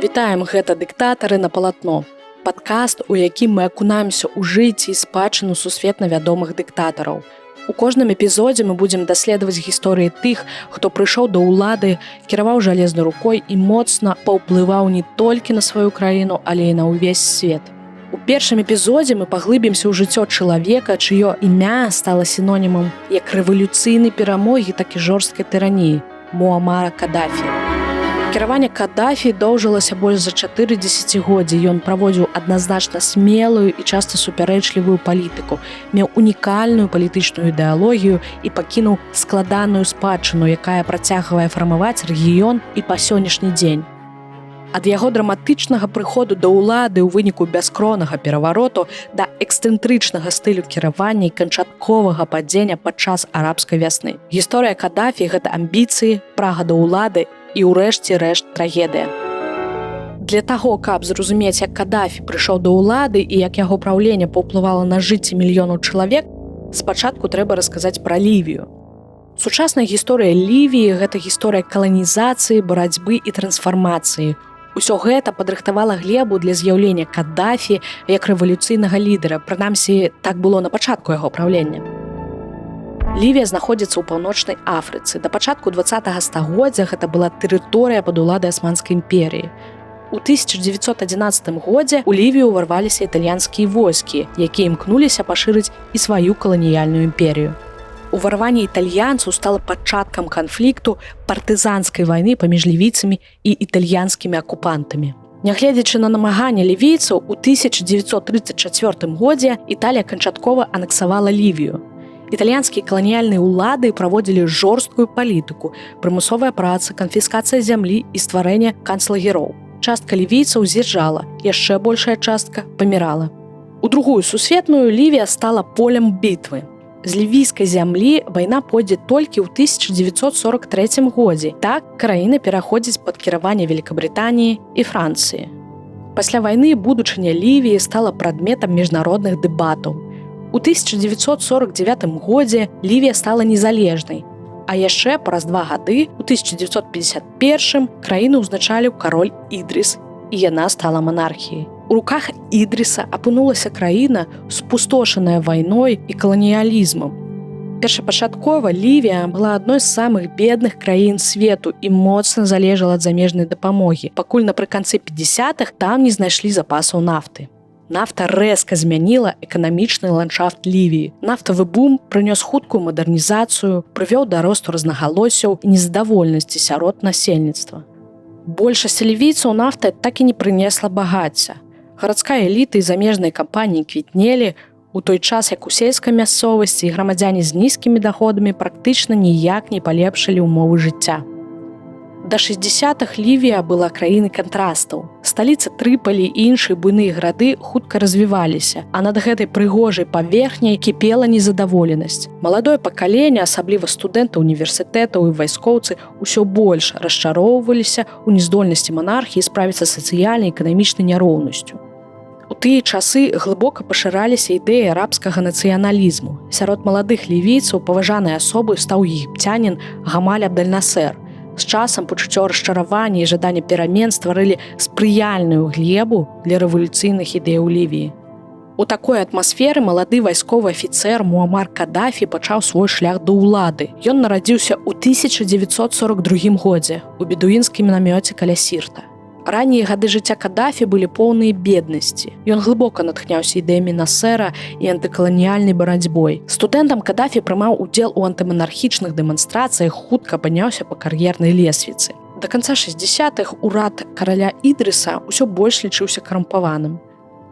Вітаем, гэта дыктатары на палатно. Падкаст, у якім мы акунаемся ў жыцці і спадчыну сусветна вядомых дыктатараў. У кожным эпізодзе мы будзем даследаваць гісторыі тых, хто прыйшоў да ўлады, кіраваў жалезнай рукой і моцна паўплываў не толькі на сваю краіну, але і на ўвесь свет. У першым эпізодзе мы паглыбімся ў жыццё чалавека, чыё імя стала сінонімам як рэвалюцыйнай перамогі, так і жорсткай тыраніі – Муамара Кадафі. Кіраванне Кадафі доўжылася больш за 4 дзесяцігоддзі. Ён праводзіў адназначна смелую і часта супярэчлівую палітыку, меў унікальную палітычную ідэалогію і пакінуў складаную спадчыну, якая працягвае фармаваць рэгіён і па сённяшні дзень. Ад яго драматычнага прыходу да ўлады ў выніку бяскронага перавароту да эксцэнтрычнага стылю кіравання і канчатковага падзення падчас арабскай вясны. Гісторыя Кадафі – гэта амбіцыі, прага да ўлады і ўрэшце рэшт трагедыя. Для таго, каб зразумець, як Кадафі прыйшоў да ўлады і як яго праўленне паўплывала на жыцці мільёнаў чалавек, спачатку трэба расказаць пра Лівію. Сучасная гісторыя Лівіі – гэта гісторыя каланізацыі, барацьбы і трансфармацыі. Усё гэта падрыхтавала глебу для з'яўлення Кадафі як рэвалюцыйнага лідара, прынамсі, так было на пачатку яго праўлення. Лівія знаходзіцца ў паўночнай Афрыцы. Да пачатку 20-го стагоддзя гэта была тэрыторыя пад уладай Асманскай імперіі. У 1911 годзе ў Лівію ўварваліся італьянскія войскі, якія імкнуліся пашырыць і сваю каланіяльную імперію. Уварванне італьянцаў стала пачаткам канфлікту партызанскай вайны паміж лівійцамі і італьянскімі акупантамі. Нягледзячы на намаганне лівійцаў, у 1934 годзе Італія канчаткова анексавала Лівію. Італьянскія каланіяльныя ўлады праводзілі жорсткую палітыку, прымусовая праца, канфіскацыя зямлі і стварэнне канцлагероў. Частка лівійцаў з'язджала, яшчэ большая частка памірала. У Другую сусветную Лівія стала полем бітвы. З лівійскай зямлі вайна пойдзе толькі ў 1943 годзе. Так краіна пераходзіць пад кіраванне Великабрытаніі і Францыі. Пасля вайны будучыня Лівіі стала прадметам міжнародных дэбатаў. У 1949 годзе Лівія стала незалежнай, а яшчэ праз 2 гады, у 1951 краіну ўзначаліў кароль Ідрыс, і яна стала манархіяй. У руках Ідрыса апынулася краіна, спустошаная вайной і каланіялізмам. Першапачаткова Лівія была адной з самых бедных краін свету і моцна залежала ад замежнай дапамогі, пакуль напрыканцы 50-х там не знайшлі запасаў нафты. Нафта рэзка змяніла эканамічны ландшафт Лівіі. Нафтавы бум прынёс хуткую мадэрнізацыю, прывёў да росту рознагалоссяў і незадаволенасці сярод насельніцтва. Большасць лівійцаў нафта так і не прынесла багацця. Гарадская эліта і замежныя кампаніі квітнелі, у той час як у сельскай мясцовасці і грамадзяне з нізкімі даходамі практычна ніяк не палепшылі ўмовы жыцця. Да 60-х Лівія была краінай кантрастаў. Сталіца Трыпалі і іншыя буйныя гарады хутка развіваліся, а над гэтай прыгожай паверхняй кіпела незадаволенасць. Маладое пакаленне, асабліва студэнты універсітэтаў і вайскоўцы, усё больш расчароўваліся ў нездольнасці манархіі справіцца з сацыяльнай і эканамічнай няроўнасцю. У тыя часы глыбока пашыраліся ідэі арабскага нацыяналізму. Сярод маладых лівійцаў паважанай асобай стаў егіпцянін Гамаль Абдель-Насер. З часам пачуццё расчаравання і жаданне перамен стварылі спрыяльную глебу для рэвалюцыйных ідэй у Лівіі. У такой атмасферы малады вайсковы афіцэр Муамар Кадафі пачаў свой шлях да ўлады. Ён нарадзіўся ў 1942 годзе у бедуінскім намёце каля Сірта. Раннія гады жыцця Кадафі былі поўныя беднасці. Ён глыбока натхняўся ідэямі Насера і антыкаланіяльнай барацьбой. Студэнтам Кадафі прымаў удзел у антыманархічных дэманстрацыях, хутка падняўся па кар'ернай лесвіцы. Да канца 60-х урад караля Ідрыса ўсё больш лічыўся карумпаваным.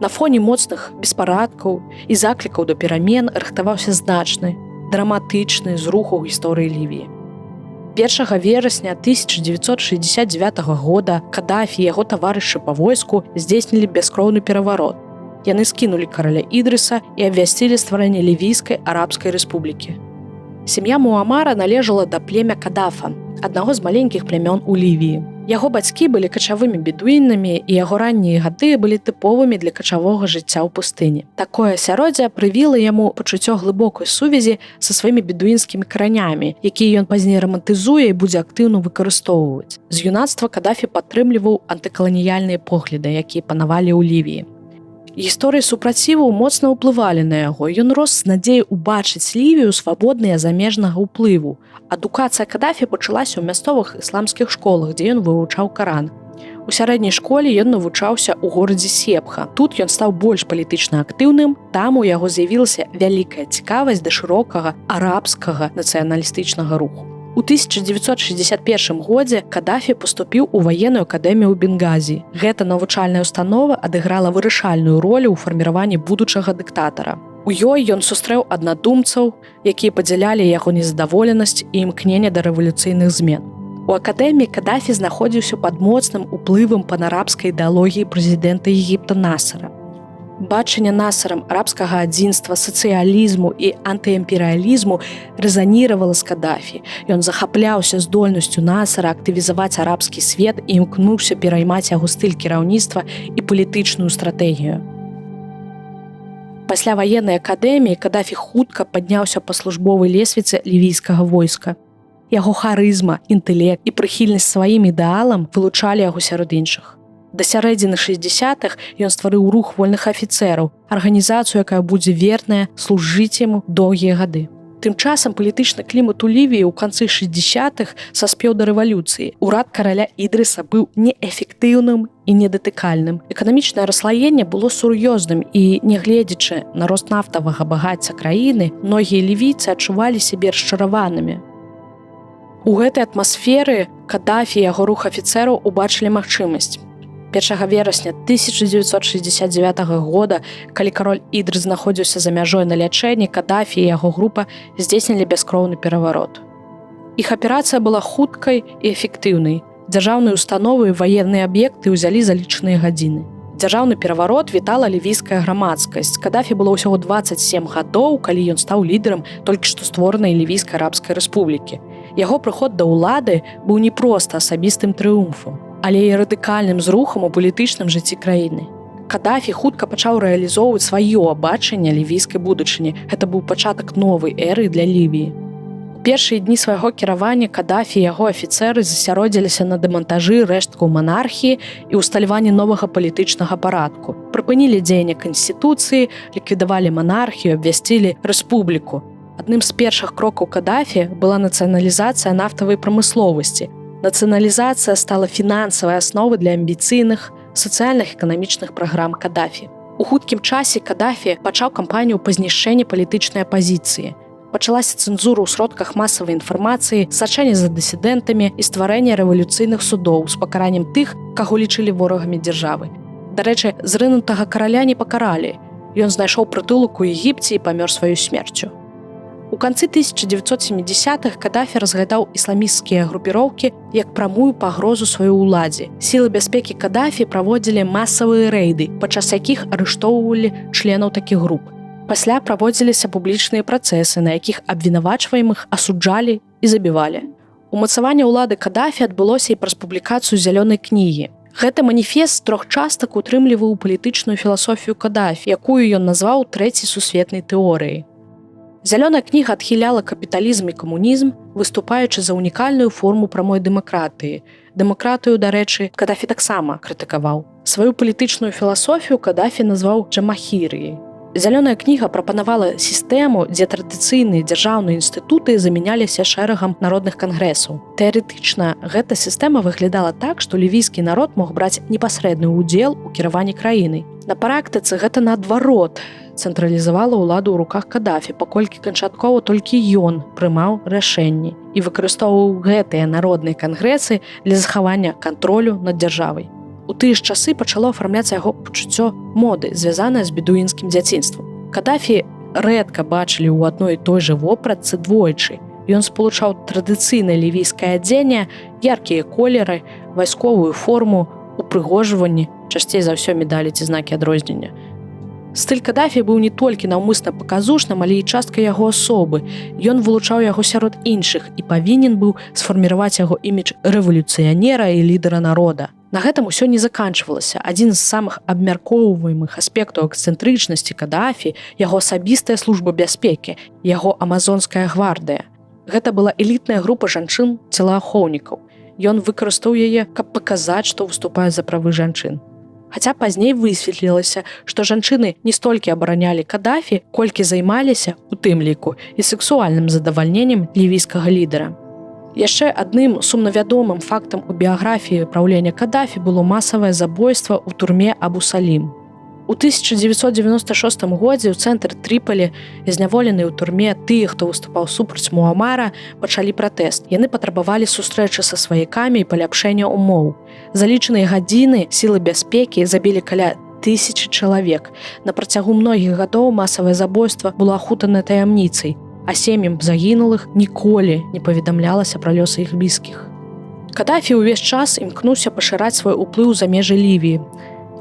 На фоне моцных беспарадкаў і заклікаў да перамен рыхтаваўся значны, драматычны зрух у гісторыі Лівіі. 1 верасня 1969 года Кадафі і яго таварышы па войску здзейснілі бяскроўны пераварот. Яны скінулі караля Ідрыса і абвясцілі стварэнне Лівійскай арабскай рэспублікі. Сям'я Муамара належала да племя Кадафа, аднаго з маленькіх плямён у Лівіі. Яго бацькі былі качавымі бедуінамі, і яго раннія гады былі тыповымі для качавога жыцця ў пустыні. Такое асяроддзе прывіла яму пачуццё глыбокай сувязі са сваімі бедуінскімі каранямі, якія ён пазней рамантызуе і будзе актыўна выкарыстоўваць. З юнацтва Кадафі падтрымліваў антыкаланіяльныя погляды, якія панавалі ў Лівіі. Гісторыі супраціву моцна ўплывалі на яго. Ён рос з надзеяй убачыць Лівію свабоднай ад замежнага ўплыву. Адукацыя Кадафі пачалася ў мясцовых ісламскіх школах, дзе ён вывучаў Каран. У сярэдняй школе ён навучаўся ў горадзе Себха. Тут ён стаў больш палітычна актыўным, там у яго з'явілася вялікая цікавасць да шырокага арабскага нацыяналістычнага руху. У 1961 годзе Кадафі паступіў у ваенную акадэмію ў Бенгазі. Гэта навучальная установа адыграла вырашальную ролю ў фарміраванні будучага дыктатара. У ёй ён сустрэў аднадумцаў, якія падзялялі яго незадаволенасць і імкненне да рэвалюцыйных змен. У акадэміі Кадафі знаходзіўся пад моцным уплывам панарабскай ідэалогіі прэзідэнта Егіпта Насара. Бачанне Насарам арабскага адзінства, сацыялізму і антыімперыялізму рэзаніравала з Кадафі. Ён захапляўся здольнасцю Насара актывізаваць арабскі свет і імкнуўся пераймаць яго стыль кіраўніцтва і палітычную стратэгію. Пасля ваеннай акадэміі Кадафі хутка падняўся па службовай лесвіцы лівійскага войска. Яго харызма, інтэлект і прыхільнасць сваім ідэалам вылучалі яго сярод іншых. Да сярэдзіны 60-х ён стварыў рух вольных афіцэраў, арганізацыю, якая будзе верная служыць яму доўгія гады. Тым часам палітычны клімат у Лівіі ў канцы 60-х саспеў да рэвалюцыі. Урад караля Ідрыса быў неэфектыўным і недатыкальным. Эканамічнае расслаенне было сур'ёзным і, нягледзячы на рост нафтавага багацця краіны, многія лівійцы адчувалі сябе расчараванымі. У гэтай атмасферы Кадафі і яго рух афіцэраў убачылі магчымасць. 1 верасня 1969 года, калі кароль Ідрыс знаходзіўся за мяжой на лячэнні, Кадафі і яго група здзейснілі бяскроўны пераварот. Іх аперацыя была хуткай і эфектыўнай. Дзяржаўныя установы і ваенныя аб'екты ўзялі за лічаныя гадзіны. Дзяржаўны пераварот вітала лівійская грамадскасць. Кадафі было ўсяго 27 гадоў, калі ён стаў лідарам толькі што створанай Лівійскай арабскай рэспублікі. Яго прыход да ўлады быў не проста асабістым трыумфам, але і радыкальным зрухам у палітычным жыцці краіны. Кадафі хутка пачаў рэалізоўваць сваё бачанне лівійскай будучыні. Гэта быў пачатак новай эры для Лівіі. У першыя дні свайго кіравання Кадафі і яго афіцэры засяродзіліся на дэмантажы рэшткаў манархіі і ўсталяванні новага палітычнага парадку. Прыпынілі дзеянне канстытуцыі, ліквідавалі манархію, абвясцілі рэспубліку. Адным з першых крокаў Кадафі была нацыяналізацыя нафтавай прамысловасці. Нацыяналізацыя стала фінансавай асновай для амбіцыйных сацыяльных-эканамічных праграм Кадафі. У хуткім часе Кадафі пачаў кампанію па знішчэнні палітычнай апазіцыі. Пачалася цэнзура ў сродках масавай інфармацыі, сачэнне за дысідэнтамі і стварэнне рэвалюцыйных судоў з пакараннем тых, каго лічылі ворагамі дзяржавы. Дарэчы, зрынутага караля не пакаралі. Ён знайшоў прытулак у Егіпце і памёр сваёй смерцю. У канцы 1970-х Кадафі разглядаў ісламісцкія групіроўкі як прамую пагрозу сваёй уладзе. Сілы бяспекі Кадафі праводзілі масавыя рэйды, падчас якіх арыштоўвалі членаў такіх груп. Пасля праводзіліся публічныя працэсы, на якіх абвінавачваемых асуджалі і забівалі. Умацаванне ўлады Кадафі адбылося і праз публікацыю зялёнай кнігі. Гэты маніфест з 3 частак утрымліваў палітычную філасофію Кадафі, якую ён назваў трэцяй сусветнай тэорыяй. Зялёная кніга адхіляла капіталізм і камунізм, выступаючы за унікальную форму прамой дэмакратыі. Дэмакратыю, дарэчы, Кадафі таксама крытыкаваў. Сваю палітычную філасофію Кадафі назваў джамахірыяй. Зялёная кніга прапанавала сістэму, дзе традыцыйныя дзяржаўныя інстытуты замяняліся шэрагам народных кангрэсаў. Тэарэтычна, гэта сістэма выглядала так, што лівійскі народ мог браць непасрэдны ўдзел у кіраванні краінай. На практыцы гэта наадварот цэнтралізавала ўладу ў руках Кадафі, паколькі канчаткова толькі ён прымаў рашэнні і выкарыстоўваў гэтыя народныя кангрэсы для захавання кантролю над дзяржавай. У тыя ж часы пачало афармляцца яго пачуццё моды, звязанае з бедуінскім дзяцінствам. Кадафі рэдка бачылі ў адной і той жа вопратцы двойчы. Ён спалучаў традыцыйнае лівійскае адзенне, яркія колеры, вайсковую форму, упрыгожванні, часцей за ўсё медалі ці знакі адрознення. Стыль Кадафі быў не толькі наўмысна паказушным, але і частка яго асобы. Ён вылучаў яго сярод іншых і павінен быў сфарміраваць яго імідж рэвалюцыянера і лідара народа. На гэтым усё не заканчвалася. Адзін з самых абмяркоўваемых аспектаў эксцэнтрычнасці Кадафі – яго асабістая служба бяспекі, яго амазонская гвардыя. Гэта была элітная група жанчын-целаахоўнікаў. Ён выкарыстаў яе, каб паказаць, што выступае за правы жанчын. Хаця пазней высветлілася, што жанчыны не столькі абаранялі Кадафі, колькі займаліся, у тым ліку, і сексуальным задавальненнем лівійскага лідара. Яшчэ адным сумнавядомым фактам у біяграфіі праўлення Кадафі было масавае забойства ў турме Абу-Салім. У 1996 годзе ў цэнтр Трыполі, зняволеныя ў турме тыя, хто выступаў супраць Муамара, пачалі пратэст. Яны патрабавалі сустрэчы са сваякамі і паляпшэння умоў. За лічаныя гадзіны сілы бяспекі забілі каля 1000 чалавек. На працягу многіх гадоў масавае забойства было ахутана таямніцай, а сем'ям загінулых ніколі не паведамлялася пра лёсы іх блізкіх. Кадафі ўвесь час імкнуўся пашыраць свой уплыў за межы Лівіі.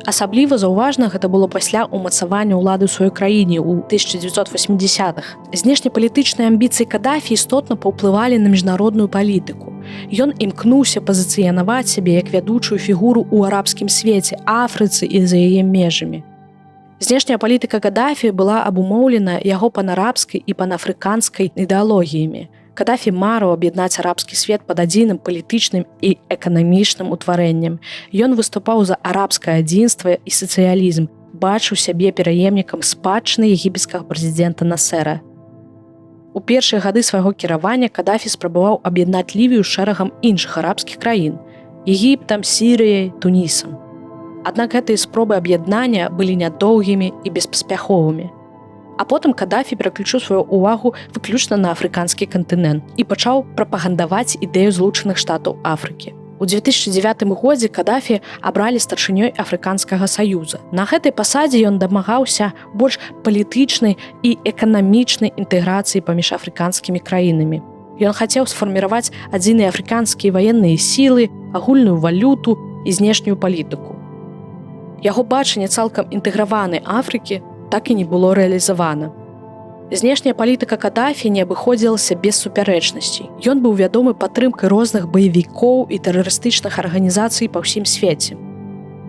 Асабліва заўважна гэта было пасля ўмацавання ўлады ў сваёй краіне ў 1980-х. Знешнепалітычныя амбіцыі Кадафі істотна паўплывалі на міжнародную палітыку. Ён імкнуўся пазіцыянаваць сябе як вядучую фігуру ў арабскім свеце, Афрыцы і за яе межамі. Знешняя палітыка Кадафі была абумоўлена яго панарабскай і панафрыканскай ідэалогіямі. Кадафі марыў аб'яднаць арабскі свет пад адзіным палітычным і эканамічным утварэннем. Ён выступаў за арабскае адзінства і сацыялізм, бачыў сябе пераемнікам спадчыны егіпецкага прэзідэнта Насера. У першыя гады свайго кіравання Кадафі спрабаваў аб'яднаць Лівію з шэрагам іншых арабскіх краін – Егіптам, Сірыяй, Тунісам. Аднак гэтыя спробы аб'яднання былі нядоўгімі і беспаспяховымі. А потым Кадафі пераключыў сваю ўвагу выключна на афрыканскі кантынент і пачаў прапагандаваць ідэю Злучаных Штатаў Афрыкі. У 2009 годзе Кадафі абралі старшынёй Афрыканскага саюза. На гэтай пасадзе ён дамагаўся больш палітычнай і эканамічнай інтэграцыі паміж афрыканскімі краінамі. Ён хацеў сфарміраваць адзіныя афрыканскія ваенныя сілы, агульную валюту і знешнюю палітыку. Яго бачанне цалкам інтэграванай Афрыкі так і не было рэалізавана. Знешняя палітыка Кадафі не абыходзілася без супярэчнасцей. Ён быў вядомы падтрымкай розных баевікоў і тэрарыстычных арганізацый па ўсім свеце.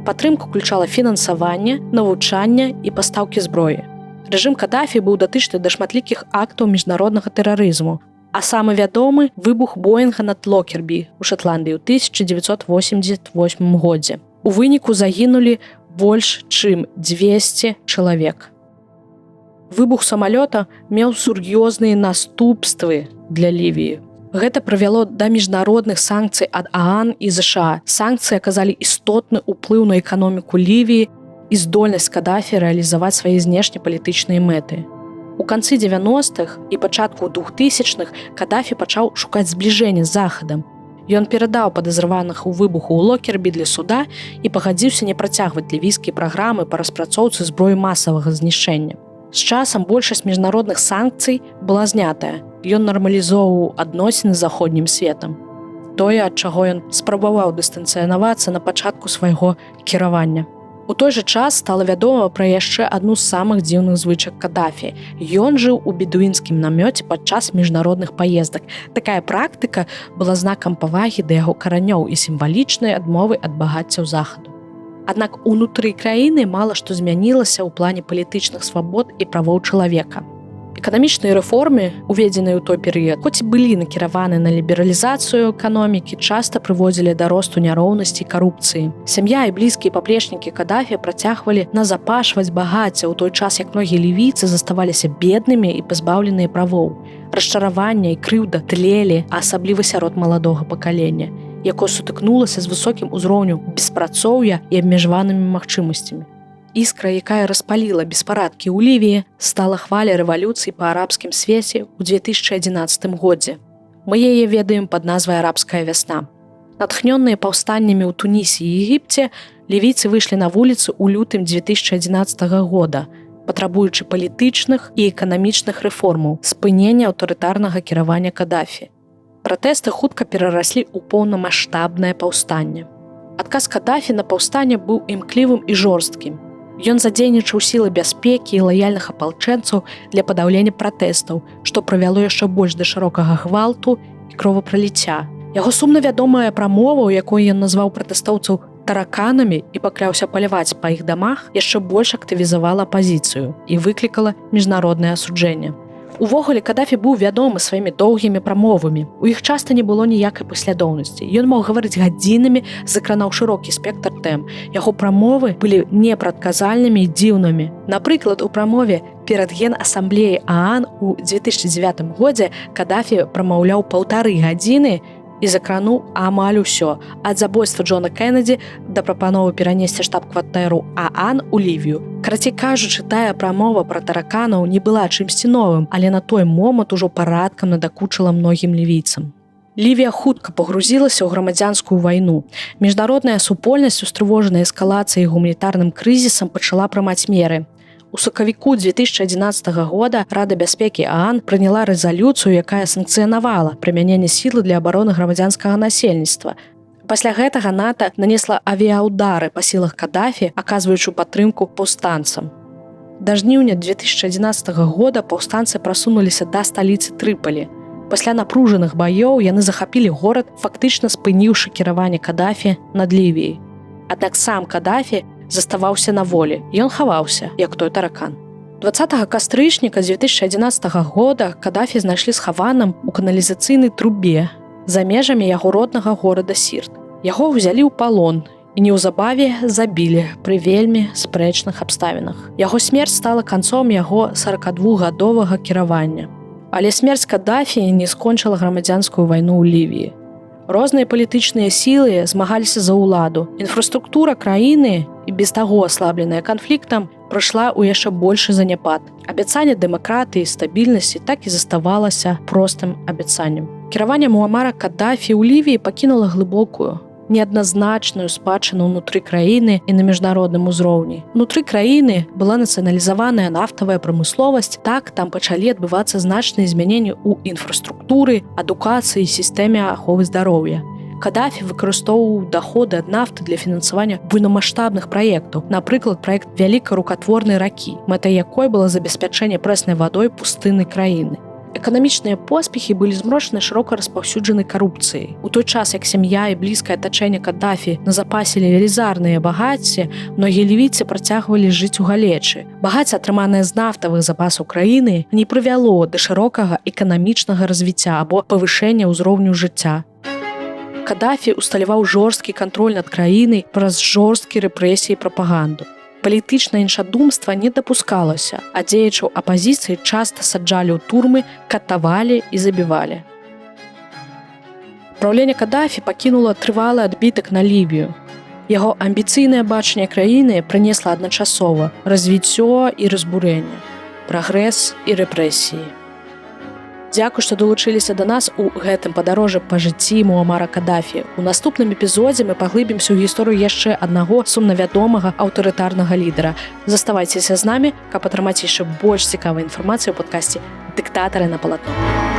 Падтрымка ўключала фінансаванне, навучанне і пастаўкі зброі. Рэжым Кадафі быў датычны да шматлікіх актаў міжнароднага тэрарызму, а самы вядомы – выбух Боінга над Локербі ў Шатландыі ў 1988 годзе. У выніку загінулі больш чым 200 чалавек. Выбух самалёта меў сур'ёзныя наступствы для Лівіі. Гэта прывяло да міжнародных санкцый ад ААН і ЗША. Санкцыі аказалі істотны ўплыў на эканоміку Лівіі і здольнасць Кадафі рэалізаваць свае знешнепалітычныя мэты. У канцы 90-х і пачатку 2000-х Кадафі пачаў шукаць збліжэння з Захадам. Ён перадаў падазраваных у выбуху ў Локербі для суда і пагадзіўся не працягваць лівійскія праграмы па распрацоўцы зброі масавага знішчэння. З часам большасць міжнародных санкцый была знятая. Ён нармалізоўваў адносіны з заходнім светам. Тое, ад чаго ён спрабаваў дыстанцыянавацца на пачатку свайго кіравання. У той жа час стала вядома пра яшчэ адну з самых дзіўных звычак Кадафі. Ён жыў у бедуінскім намёце падчас міжнародных паездак. Такая практыка была знакам павагі да яго каранёў і сімвалічнай адмовы ад багаццяў захаду. Аднак унутры краіны мала што змянілася ў плане палітычных свабод і правоў чалавека. Эканамічныя рэформы, уведзеныя ў той перыяд, хоць і былі накіраваны на лібералізацыю эканомікі, часта прыводзілі да росту няроўнасці і карупцыі. Сям'я і блізкія паплечнікі Кадафі працягвалі назапашваць багацце ў той час, як многія лівійцы заставаліся беднымі і пазбаўленыя правоў. Расчаравання і крыўда тлелі, а асабліва сярод маладога пакалення, якое сутыкнулася з высокім узроўнем беспрацоўя і абмежаванымі магчымасцямі. Іскра, якая распаліла беспарадкі ў Лівіі, стала хваля рэвалюцыі па арабскім свеце ў 2011 годзе. Мы яе ведаем пад назвай «Арабская вясна». Натхнёныя паўстаннямі ў Тунісе і Егіпце, лівійцы выйшлі на вуліцы ў лютым 2011 года, патрабуючы палітычных і эканамічных рэформаў, спынення аўтарытарнага кіравання Кадафі. Пратэсты хутка перараслі ў поўнамаштабнае паўстанне. Адказ Кадафі на паўстанне быў імклівым і жорсткім. Ён задзейнічаў сілы бяспекі і лаяльных апалчэнцаў для падаўлення пратэстаў, што прывяло яшчэ больш да шырокага гвалту і кровапраліцця. Яго сумна вядомая прамова, у якой ён назваў пратэстоўцаў тараканамі і пакляўся паляваць па іх дамах, яшчэ больш актывізавала апазіцыю і выклікала міжнароднае асуджэнне. Увогуле, Кадафі быў вядомы сваімі доўгімі прамовамі. У іх часта не было ніякай паслядоўнасці. Ён мог гаварыць гадзінамі, закранаў шырокі спектр тэм. Яго прамовы былі непрадказальнымі і дзіўнымі. Напрыклад, у прамове перад Генасамблеяй ААН у 2009 годзе Кадафі прамаўляў 1,5 гадзіны і закрануў амаль усё, ад забойства Джона Кеннеді да прапановы перанесці штаб-кватэру ААН у Лівію. Карацей кажучы, тая прамова пра тараканаў не была чымсьці новым, але на той момант ужо парадкам надакучыла многім лівійцам. Лівія хутка пагрузілася ў грамадзянскую вайну. Міжнародная супольнасць, устрывожаная эскалацыяй і гуманітарным крызісам, пачала прымаць меры. У сакавіку 2011 года Рада бяспекі ААН прыняла рэзалюцыю, якая санкцыянавала прымяненне сілы для абароны грамадзянскага насельніцтва. Пасля гэтага НАТО нанесла авіяудары па сілах Кадафі, аказваючы падтрымку паўстанцам. Да жніўня 2011 года паўстанцы прасунуліся да сталіцы Трыполі. Пасля напружаных баёў яны захапілі горад, фактычна спыніўшы кіраванне Кадафі над Лівіяй. Аднак сам Кадафі заставаўся на волі. Ён хаваўся, як той таракан. 20 кастрычніка 2011 года Кадафі знайшлі схаваным у каналізацыйнай трубе за межамі яго роднага горада Сірт. Яго ўзялі ў палон і неўзабаве забілі пры вельмі спрэчных абставінах. Яго смерць стала канцом яго 42гадовага кіравання. Але смерць Кадафі не скончыла грамадзянскую вайну ў Лівіі. Розныя палітычныя сілы змагаліся за ўладу. Інфраструктура краіны, і без таго аслабленая канфліктам, прыйшла ў яшчэ большы заняпад. Абяцанне дэмакратыі і стабільнасці так і заставалася простым абяцаннем. Кіраванне Муамара Кадафі ў Лівіі пакінула глыбокую, неадназначную спадчыну ўнутры краіны і на міжнародным узроўні. Унутры краіны была нацыяналізаваная нафтавая прамысловасць, так там пачалі адбывацца значныя змяненні ў інфраструктуры, адукацыі і сістэме аховы здароўя. Кадафі выкарыстоўваў даходы ад нафты для фінансавання буйнамаштабных праектаў, напрыклад, праект вялікай рукатворнай ракі, мэтай якой было забеспячэнне прэснай вадой пустыннай краіны. Эканамічныя поспехі былі змрошаны шырока распаўсюджанай карупцыяй. У той час, як сям'я і блізкае атачэнне Кадафі назапасілі велізарныя багацці, многія лівійцы працягвалі жыць у галечы. Багацце, атрыманае з нафтавых запасаў краіны, не прывяло да шырокага эканамічнага развіцця або павышэння ўзроўню жыцця. Кадафі усталяваў жорсткі кантроль над краінай праз жорсткі рэпрэсіі і прапаганду. Палітычнае іншадумства не дапускалася, а дзеячаў апазіцыі часта саджалі ў турмы, катавалі і забівалі. Праўленне Кадафі пакінула трывалы адбітак на Лівію. Яго амбіцыйнае бачанне краіны прынесла адначасова развіццё і разбурэнне, прагрэс і рэпрэсіі. Дзякуй, што далучыліся да нас у гэтым падарожжы па жыцці Муамара Кадафі. У наступным эпізодзе мы паглыбімся ў гісторыю яшчэ аднаго сумнавядомага аўтарытарнага лідара. Заставайцеся з намі, каб атрымаць яшчэ больш цікавай інфармацыі ў падкасці «Дыктатары на палатно».